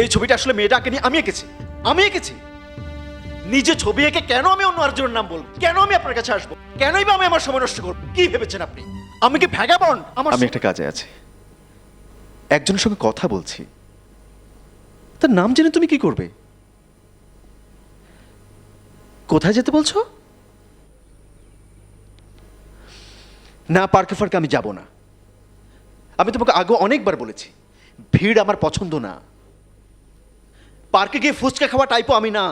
এই ছবিটা আসলে মেয়েটাকে নিয়ে আমি এঁকেছি। নিজে ছবি এঁকে কেন আমি অন্য আরেকজনের নাম বলবো? কেন আমি আপনার কাছে আসবো? কেনই বা আমি আমার সময় নষ্ট করবো? কি ভেবেছেন আপনি? আমি কি ভ্যাগাবন্ড? আমি একটা কাজে আছি, একজনের সঙ্গে কথা বলছি, তার নাম জেনে তুমি কি করবে? কোথায় যেতে বলছো? না, পার্কে ফার্কে আমি যাব না। আমি তোমাকে আগে অনেকবার বলেছি, ভিড় আমার পছন্দ না। পার্কে গিয়ে ফুচকা খাওয়া টাইপও আমি না।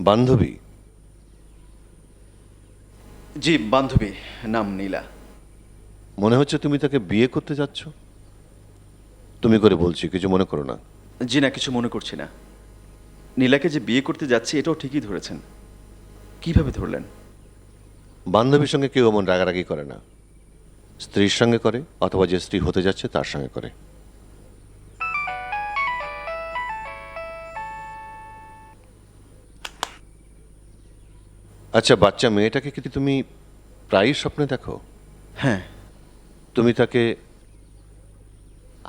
বান্ধবী? জি, বান্ধবী, নাম নীলা। মনে হচ্ছে তুমি তাকে বিয়ে করতে যাচ্ছ। তুমি করে বলছি, কিছু মনে করো না। জি না, কিছু মনে করছি না। নীলাকে যে বিয়ে করতে যাচ্ছি এটাও ঠিকই ধরেছেন। কিভাবে ধরলেন? বান্ধবীর সঙ্গে কেউ এমন রাগারাগি করে না, স্ত্রীর সঙ্গে করে অথবা যে স্ত্রী হতে যাচ্ছে তার সঙ্গে করে। আচ্ছা, বাচ্চা মেয়েটাকে কি তুমি প্রায়ই স্বপ্নে দেখো? হ্যাঁ। তুমি তাকে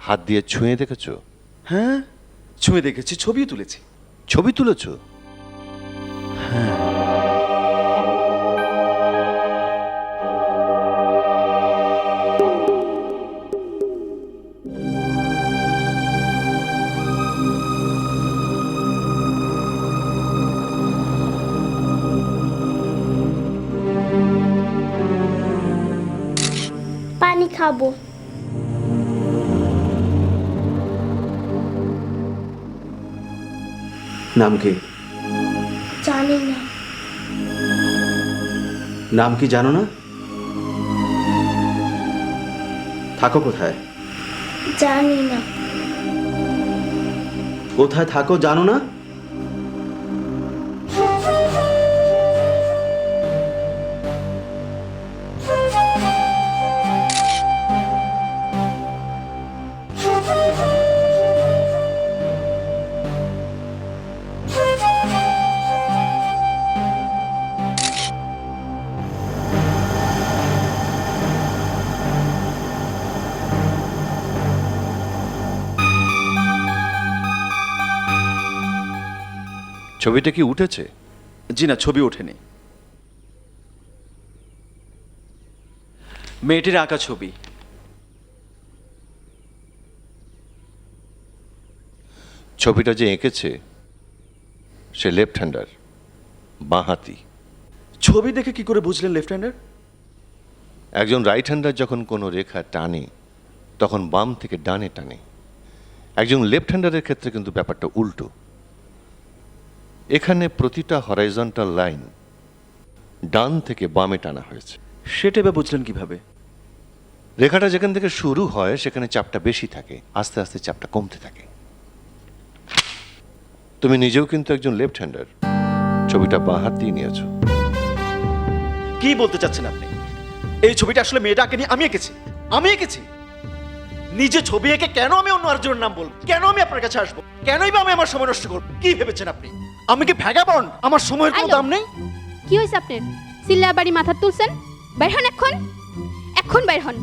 হাত দিয়ে ছুঁয়ে দেখেছো? হ্যাঁ, ছুঁয়ে দেখেছি, ছবিও তুলেছি। ছবি তুলেছো? পানি খাবো। নাম কি? জানি না। নাম কি জানো না? থাকো কোথায়? জানি না। কোথায় থাকো জানো না? ছবিটা কি উঠেছে? জি না, ছবি ওঠেনি। মেয়েটির আঁকা ছবি। ছবিটা যে এঁকেছে সে লেফট হ্যান্ডার, বাঁহাতি। ছবি দেখে কি করে বুঝলেন লেফট হ্যান্ডার? একজন রাইট হ্যান্ডার যখন কোনো রেখা টানে তখন বাম থেকে ডানে টানে। একজন লেফট হ্যান্ডারের ক্ষেত্রে কিন্তু ব্যাপারটা উল্টো। এখানে প্রতিটা হরাইজন্টাল লাইন ডান থেকে বামে টানা হয়েছে। সেটা এবার বুঝলেন কিভাবে? রেখাটা যেখান থেকে শুরু হয় সেখানে চাপটা বেশি থাকে, আস্তে আস্তে চাপটা কমতে থাকে। তুমি নিজেও কিন্তু একজন লেফট হ্যান্ডার, ছবিটা বাঁ হাত দিয়ে নিয়েছো। কি বলতে চাচ্ছেন আপনি? এই ছবিটা আসলে মেয়েটাকে নিয়ে আমি এঁকেছি। নিজে ছবি এঁকে কেন আমি অন্য আরেকজনের নাম বলবো? কেন আমি আপনার কাছে আসবো? কেনই বা আমি আমার সময় নষ্ট করবো? কি ভেবেছেন আপনি? আমি কি ভ্যাগাবন্ড? আমার সময়ের কোনো হ্যালো। দাম নেই? কি হয়েছে আপনার? চিল্লা বাড়ি মাথা তুলছেন? বের হন এখন, এখন বের হন।